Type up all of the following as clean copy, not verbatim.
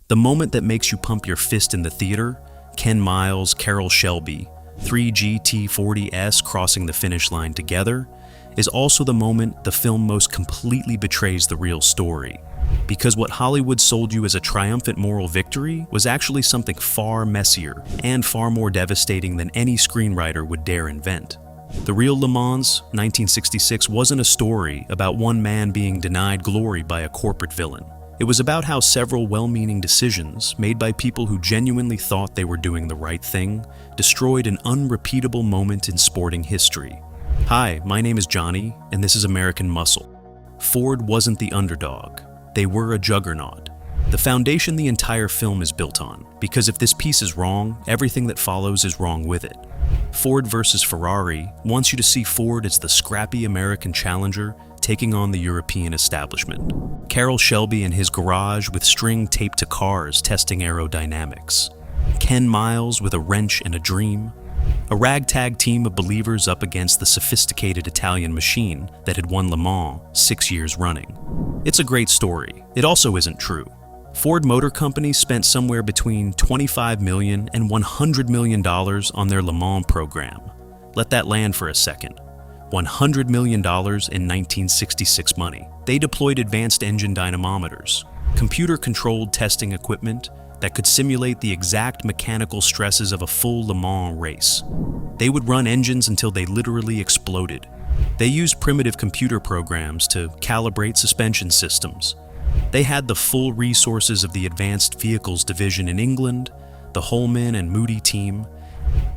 The moment that makes you pump your fist in the theater, Ken Miles, Carroll Shelby, 3 GT40S crossing the finish line together, is also the moment the film most completely betrays the real story. Because what Hollywood sold you as a triumphant moral victory was actually something far messier and far more devastating than any screenwriter would dare invent. The real Le Mans, 1966, wasn't a story about one man being denied glory by a corporate villain. It was about how several well-meaning decisions, made by people who genuinely thought they were doing the right thing, destroyed an unrepeatable moment in sporting history. Hi, my name is Johnny, and this is American Muscle. Ford wasn't the underdog. They were a juggernaut. The foundation the entire film is built on, because if this piece is wrong, everything that follows is wrong with it. Ford versus Ferrari wants you to see Ford as the scrappy American challenger taking on the European establishment. Carroll Shelby in his garage with string taped to cars testing aerodynamics. Ken Miles with a wrench and a dream. A ragtag team of believers up against the sophisticated Italian machine that had won Le Mans 6 years running. It's a great story. It also isn't true. Ford Motor Company spent somewhere between $25 million and $100 million on their Le Mans program. Let that land for a second. $100 million in 1966 money. They deployed advanced engine dynamometers, computer-controlled testing equipment that could simulate the exact mechanical stresses of a full Le Mans race. They would run engines until they literally exploded. They used primitive computer programs to calibrate suspension systems. They had the full resources of the Advanced Vehicles Division in England, the Holman and Moody team.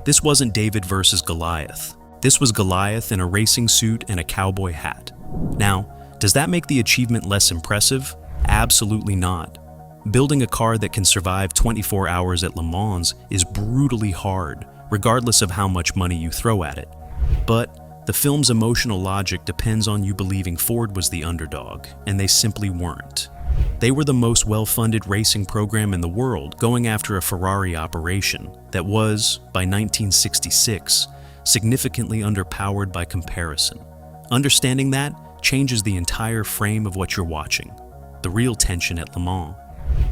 This wasn't David versus Goliath. This was Goliath in a racing suit and a cowboy hat. Now, does that make the achievement less impressive? Absolutely not. Building a car that can survive 24 hours at Le Mans is brutally hard, regardless of how much money you throw at it. But the film's emotional logic depends on you believing Ford was the underdog, and they simply weren't. They were the most well-funded racing program in the world, going after a Ferrari operation that was, by 1966, significantly underpowered by comparison. Understanding that changes the entire frame of what you're watching. The real tension at Le Mans.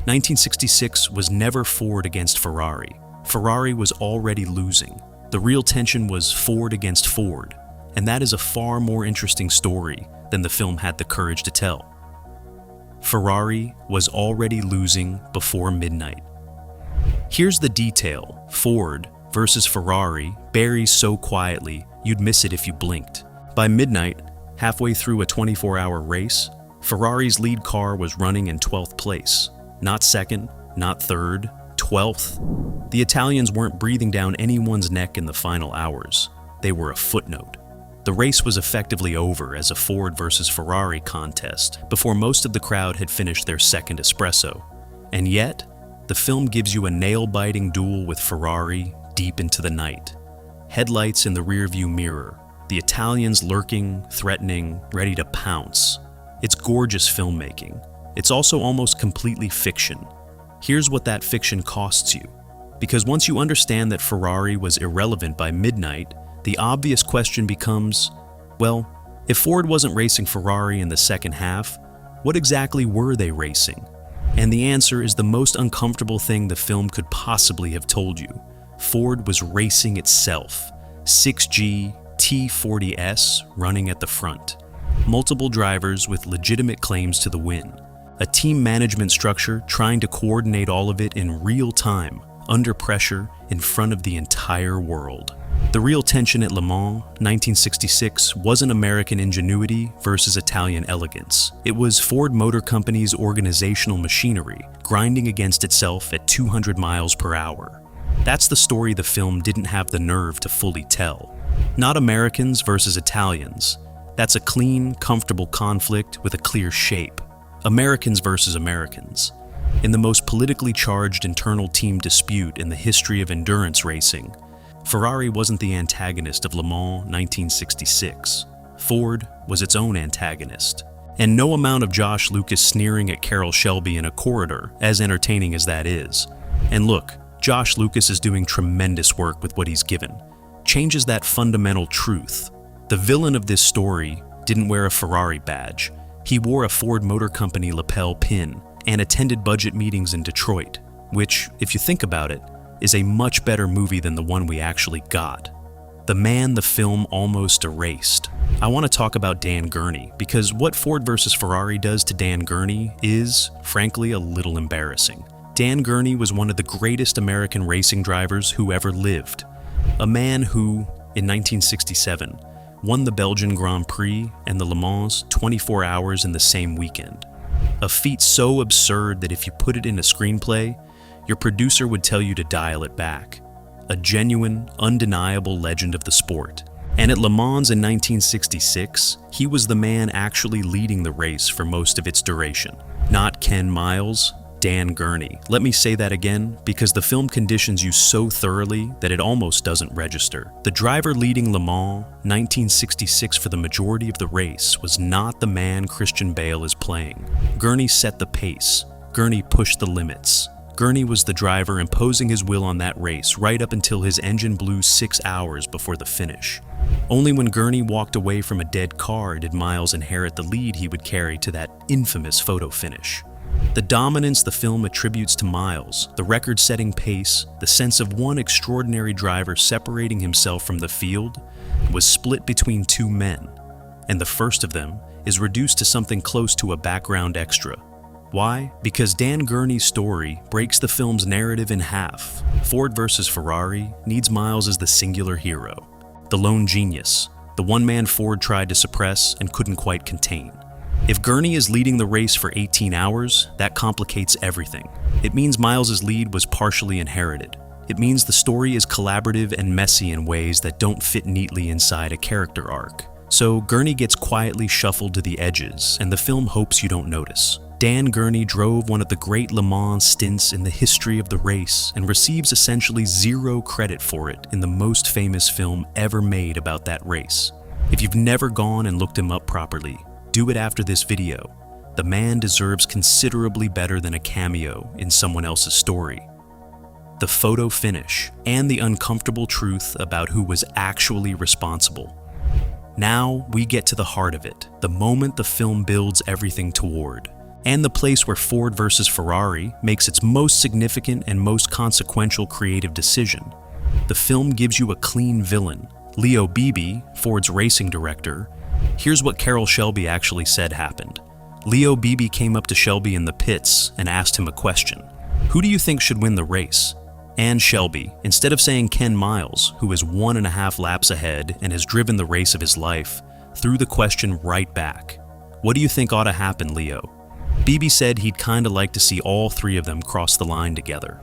1966 was never Ford against Ferrari. Ferrari was already losing. The real tension was Ford against Ford, and that is a far more interesting story than the film had the courage to tell. Ferrari was already losing before midnight. Here's the detail. Ford versus Ferrari buries so quietly you'd miss it if you blinked. By midnight, halfway through a 24-hour race, Ferrari's lead car was running in 12th place. Not second, not third, 12th. The Italians weren't breathing down anyone's neck in the final hours. They were a footnote. The race was effectively over as a Ford versus Ferrari contest before most of the crowd had finished their second espresso. And yet, the film gives you a nail-biting duel with Ferrari deep into the night. Headlights in the rearview mirror, the Italians lurking, threatening, ready to pounce. It's gorgeous filmmaking. It's also almost completely fiction. Here's what that fiction costs you. Because once you understand that Ferrari was irrelevant by midnight, the obvious question becomes, well, if Ford wasn't racing Ferrari in the second half, what exactly were they racing? And the answer is the most uncomfortable thing the film could possibly have told you. Ford was racing itself. 6G T40S running at the front. Multiple drivers with legitimate claims to the win. A team management structure trying to coordinate all of it in real time, under pressure, in front of the entire world. The real tension at Le Mans, 1966, wasn't American ingenuity versus Italian elegance. It was Ford Motor Company's organizational machinery grinding against itself at 200 miles per hour. That's the story the film didn't have the nerve to fully tell. Not Americans versus Italians. That's a clean, comfortable conflict with a clear shape. Americans versus Americans. In the most politically charged internal team dispute in the history of endurance racing, Ferrari wasn't the antagonist of Le Mans 1966. Ford was its own antagonist. And no amount of Josh Lucas sneering at Carroll Shelby in a corridor, as entertaining as that is. And look, Josh Lucas is doing tremendous work with what he's given. Changes that fundamental truth. The villain of this story didn't wear a Ferrari badge. He wore a Ford Motor Company lapel pin, and attended budget meetings in Detroit, which, if you think about it, is a much better movie than the one we actually got. The man the film almost erased. I want to talk about Dan Gurney, because what Ford vs. Ferrari does to Dan Gurney is, frankly, a little embarrassing. Dan Gurney was one of the greatest American racing drivers who ever lived. A man who, in 1967, won the Belgian Grand Prix and the Le Mans 24 hours in the same weekend. A feat so absurd that if you put it in a screenplay, your producer would tell you to dial it back. A genuine, undeniable legend of the sport. And at Le Mans in 1966, he was the man actually leading the race for most of its duration. Not Ken Miles, Dan Gurney. Let me say that again, because the film conditions you so thoroughly that it almost doesn't register. The driver leading Le Mans 1966 for the majority of the race was not the man Christian Bale is playing. Gurney set the pace. Gurney pushed the limits. Gurney was the driver imposing his will on that race right up until his engine blew 6 hours before the finish. Only when Gurney walked away from a dead car did Miles inherit the lead he would carry to that infamous photo finish. The dominance the film attributes to Miles, the record-setting pace, the sense of one extraordinary driver separating himself from the field, was split between two men, and the first of them is reduced to something close to a background extra. Why? Because Dan Gurney's story breaks the film's narrative in half. Ford vs. Ferrari needs Miles as the singular hero, the lone genius, the one man Ford tried to suppress and couldn't quite contain. If Gurney is leading the race for 18 hours, that complicates everything. It means Miles's lead was partially inherited. It means the story is collaborative and messy in ways that don't fit neatly inside a character arc. So Gurney gets quietly shuffled to the edges, and the film hopes you don't notice. Dan Gurney drove one of the great Le Mans stints in the history of the race and receives essentially zero credit for it in the most famous film ever made about that race. If you've never gone and looked him up properly, do it after this video. The man deserves considerably better than a cameo in someone else's story. The photo finish and the uncomfortable truth about who was actually responsible. Now we get to the heart of it, the moment the film builds everything toward, and the place where Ford vs. Ferrari makes its most significant and most consequential creative decision. The film gives you a clean villain, Leo Beebe, Ford's racing director. Here's what Carroll Shelby actually said happened. Leo Beebe came up to Shelby in the pits and asked him a question. Who do you think should win the race? And Shelby, instead of saying Ken Miles, who is 1.5 laps ahead and has driven the race of his life, threw the question right back. What do you think ought to happen, Leo? Beebe said he'd kinda like to see all three of them cross the line together.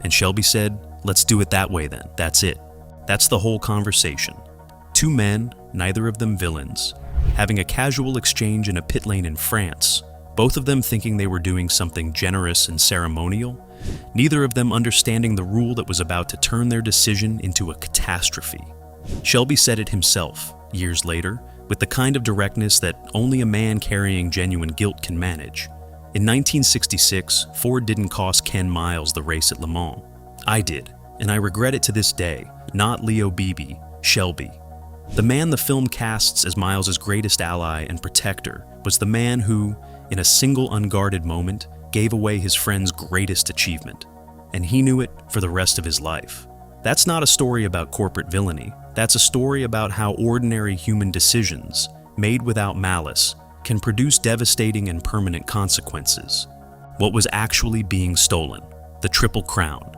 And Shelby said, let's do it that way then, that's it. That's the whole conversation. Two men, neither of them villains, having a casual exchange in a pit lane in France, both of them thinking they were doing something generous and ceremonial, neither of them understanding the rule that was about to turn their decision into a catastrophe. Shelby said it himself, years later, with the kind of directness that only a man carrying genuine guilt can manage. In 1966, Ford didn't cost Ken Miles the race at Le Mans. I did, and I regret it to this day, not Leo Beebe, Shelby. The man the film casts as Miles's greatest ally and protector was the man who, in a single unguarded moment, gave away his friend's greatest achievement. And he knew it for the rest of his life. That's not a story about corporate villainy. That's a story about how ordinary human decisions, made without malice, can produce devastating and permanent consequences. What was actually being stolen? The Triple Crown.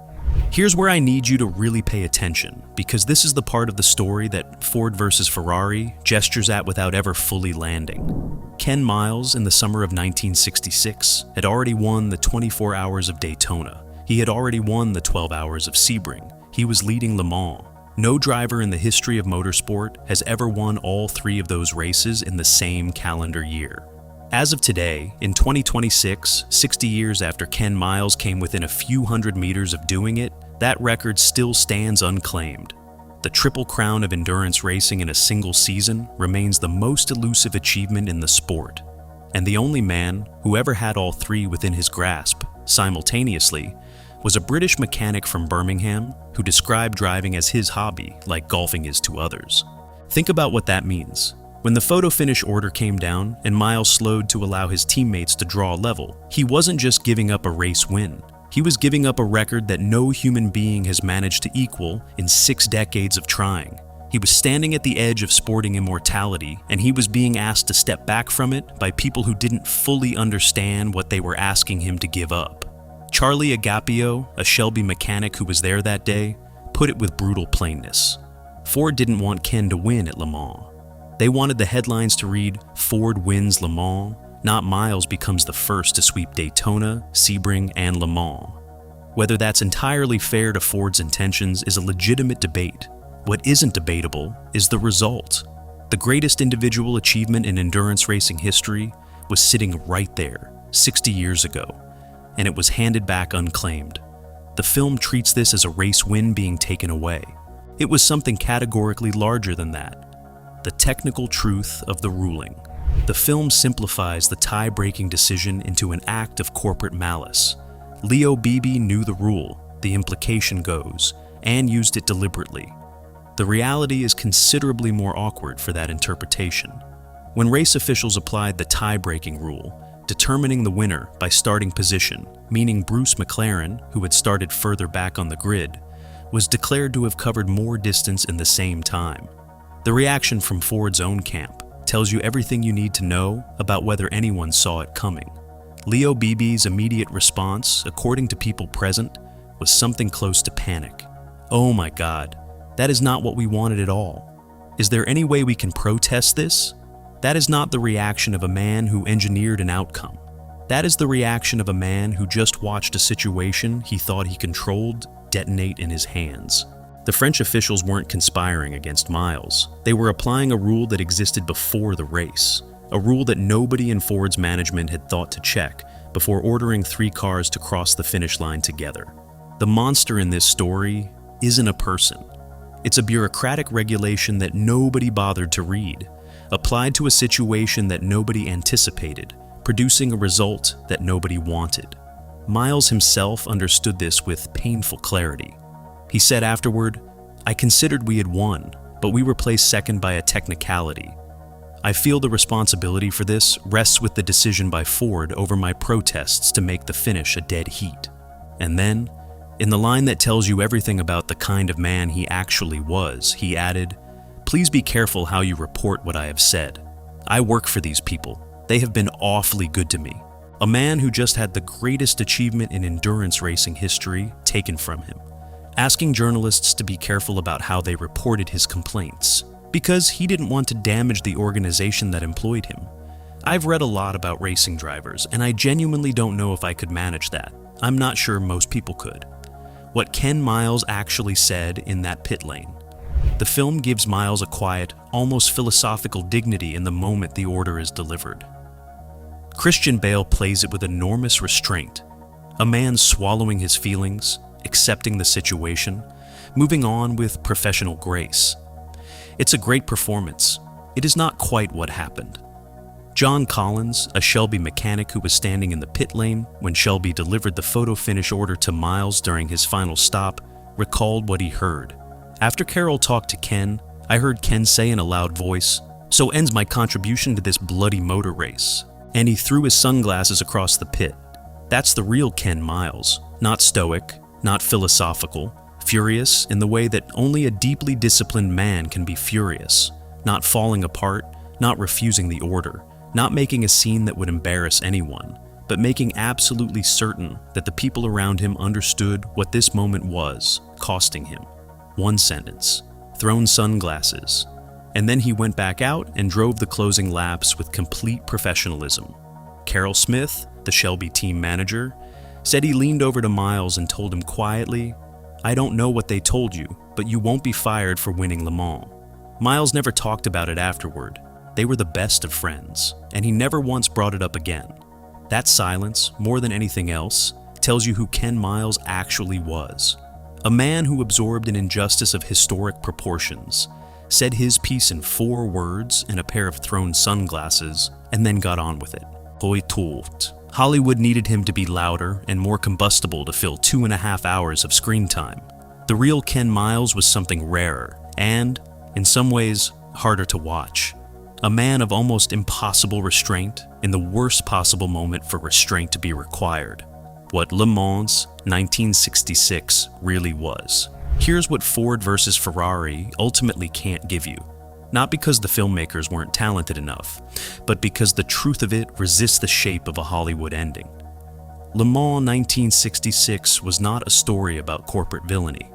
Here's where I need you to really pay attention, because this is the part of the story that Ford vs. Ferrari gestures at without ever fully landing. Ken Miles, in the summer of 1966, had already won the 24 hours of Daytona. He had already won the 12 hours of Sebring. He was leading Le Mans. No driver in the history of motorsport has ever won all three of those races in the same calendar year. As of today, in 2026, 60 years after Ken Miles came within a few hundred meters of doing it, that record still stands unclaimed. The Triple Crown of endurance racing in a single season remains the most elusive achievement in the sport. And the only man who ever had all three within his grasp, simultaneously, was a British mechanic from Birmingham who described driving as his hobby, like golfing is to others. Think about what that means. When the photo finish order came down and Miles slowed to allow his teammates to draw level, he wasn't just giving up a race win. He was giving up a record that no human being has managed to equal in 6 decades of trying. He was standing at the edge of sporting immortality, and he was being asked to step back from it by people who didn't fully understand what they were asking him to give up. Charlie Agapio, a Shelby mechanic who was there that day, put it with brutal plainness. Ford didn't want Ken to win at Le Mans. They wanted the headlines to read, "Ford wins Le Mans," not Miles becomes the first to sweep Daytona, Sebring, and Le Mans. Whether that's entirely fair to Ford's intentions is a legitimate debate. What isn't debatable is the result. The greatest individual achievement in endurance racing history was sitting right there, 60 years ago, and it was handed back unclaimed. The film treats this as a race win being taken away. It was something categorically larger than that. The technical truth of the ruling. The film simplifies the tie-breaking decision into an act of corporate malice. Leo Beebe knew the rule, the implication goes, and used it deliberately. The reality is considerably more awkward for that interpretation. When race officials applied the tie-breaking rule, determining the winner by starting position, meaning Bruce McLaren, who had started further back on the grid, was declared to have covered more distance in the same time. The reaction from Ford's own camp tells you everything you need to know about whether anyone saw it coming. Leo Beebe's immediate response, according to people present, was something close to panic. "Oh my God, that is not what we wanted at all. Is there any way we can protest this?" That is not the reaction of a man who engineered an outcome. That is the reaction of a man who just watched a situation he thought he controlled detonate in his hands. The French officials weren't conspiring against Miles. They were applying a rule that existed before the race, a rule that nobody in Ford's management had thought to check before ordering 3 cars to cross the finish line together. The monster in this story isn't a person. It's a bureaucratic regulation that nobody bothered to read, applied to a situation that nobody anticipated, producing a result that nobody wanted. Miles himself understood this with painful clarity. He said afterward, "I considered we had won, but we were placed second by a technicality. I feel the responsibility for this rests with the decision by Ford over my protests to make the finish a dead heat." And then, in the line that tells you everything about the kind of man he actually was, he added, "Please be careful how you report what I have said. I work for these people. They have been awfully good to me." A man who just had the greatest achievement in endurance racing history taken from him, asking journalists to be careful about how they reported his complaints, because he didn't want to damage the organization that employed him. I've read a lot about racing drivers, and I genuinely don't know if I could manage that. I'm not sure most people could. What Ken Miles actually said in that pit lane. The film gives Miles a quiet, almost philosophical dignity in the moment the order is delivered. Christian Bale plays it with enormous restraint, a man swallowing his feelings, accepting the situation, moving on with professional grace. It's a great performance. It is not quite what happened. John Collins, a Shelby mechanic who was standing in the pit lane when Shelby delivered the photo finish order to Miles during his final stop, recalled what he heard. After Carroll talked to Ken, I heard Ken say in a loud voice, "So ends my contribution to this bloody motor race." And he threw his sunglasses across the pit. That's the real Ken Miles, not stoic, not philosophical, furious in the way that only a deeply disciplined man can be furious, not falling apart, not refusing the order, not making a scene that would embarrass anyone, but making absolutely certain that the people around him understood what this moment was, costing him. One sentence, thrown sunglasses, and then he went back out and drove the closing laps with complete professionalism. Carroll Smith, the Shelby team manager, said he leaned over to Miles and told him quietly, "I don't know what they told you, but you won't be fired for winning Le Mans." Miles never talked about it afterward. They were the best of friends, and he never once brought it up again. That silence, more than anything else, tells you who Ken Miles actually was. A man who absorbed an injustice of historic proportions, said his piece in 4 words and a pair of thrown sunglasses, and then got on with it. Hoytult. Hollywood needed him to be louder and more combustible to fill 2.5 hours of screen time. The real Ken Miles was something rarer and, in some ways, harder to watch. a man of almost impossible restraint in the worst possible moment for restraint to be required. What Le Mans 1966 really was. Here's what Ford versus Ferrari ultimately can't give you. Not because the filmmakers weren't talented enough, but because the truth of it resists the shape of a Hollywood ending. Le Mans 1966 was not a story about corporate villainy.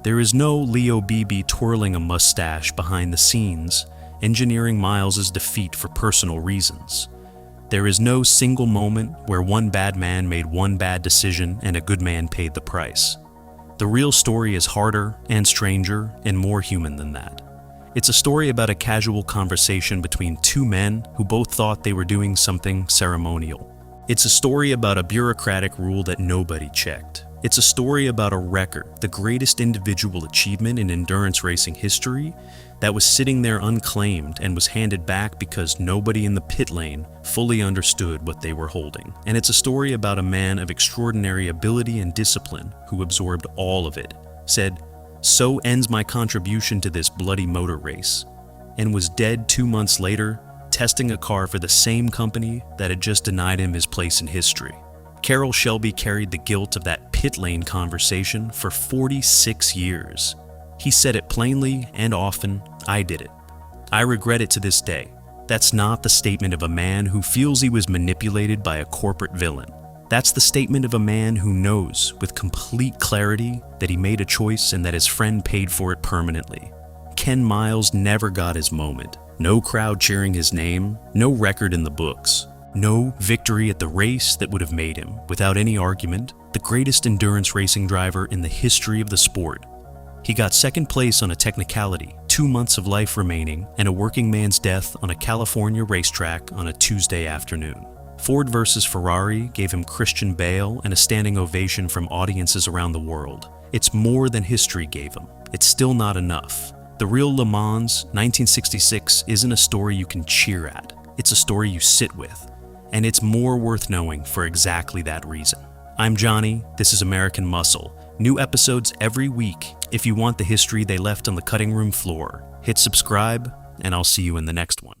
There is no Leo Beebe twirling a mustache behind the scenes, engineering Miles's defeat for personal reasons. There is no single moment where one bad man made one bad decision and a good man paid the price. The real story is harder and stranger and more human than that. It's a story about a casual conversation between two men who both thought they were doing something ceremonial. It's a story about a bureaucratic rule that nobody checked. It's a story about a record, the greatest individual achievement in endurance racing history, that was sitting there unclaimed and was handed back because nobody in the pit lane fully understood what they were holding. And it's a story about a man of extraordinary ability and discipline who absorbed all of it, said, "So ends my contribution to this bloody motor race," and was dead 2 months later, testing a car for the same company that had just denied him his place in history. Carroll Shelby carried the guilt of that pit lane conversation for 46 years. He said it plainly and often, "I did it. I regret it to this day." That's not the statement of a man who feels he was manipulated by a corporate villain. That's the statement of a man who knows with complete clarity that he made a choice and that his friend paid for it permanently. Ken Miles never got his moment. No crowd cheering his name, no record in the books. No victory at the race that would have made him, without any argument, the greatest endurance racing driver in the history of the sport. He got second place on a technicality, 2 months of life remaining, and a working man's death on a California racetrack on a Tuesday afternoon. Ford versus Ferrari gave him Christian Bale and a standing ovation from audiences around the world. It's more than history gave him. It's still not enough. The real Le Mans 1966 isn't a story you can cheer at. It's a story you sit with. And it's more worth knowing for exactly that reason. I'm Johnny, this is American Muscle. New episodes every week. If you want the history they left on the cutting room floor, hit subscribe, and I'll see you in the next one.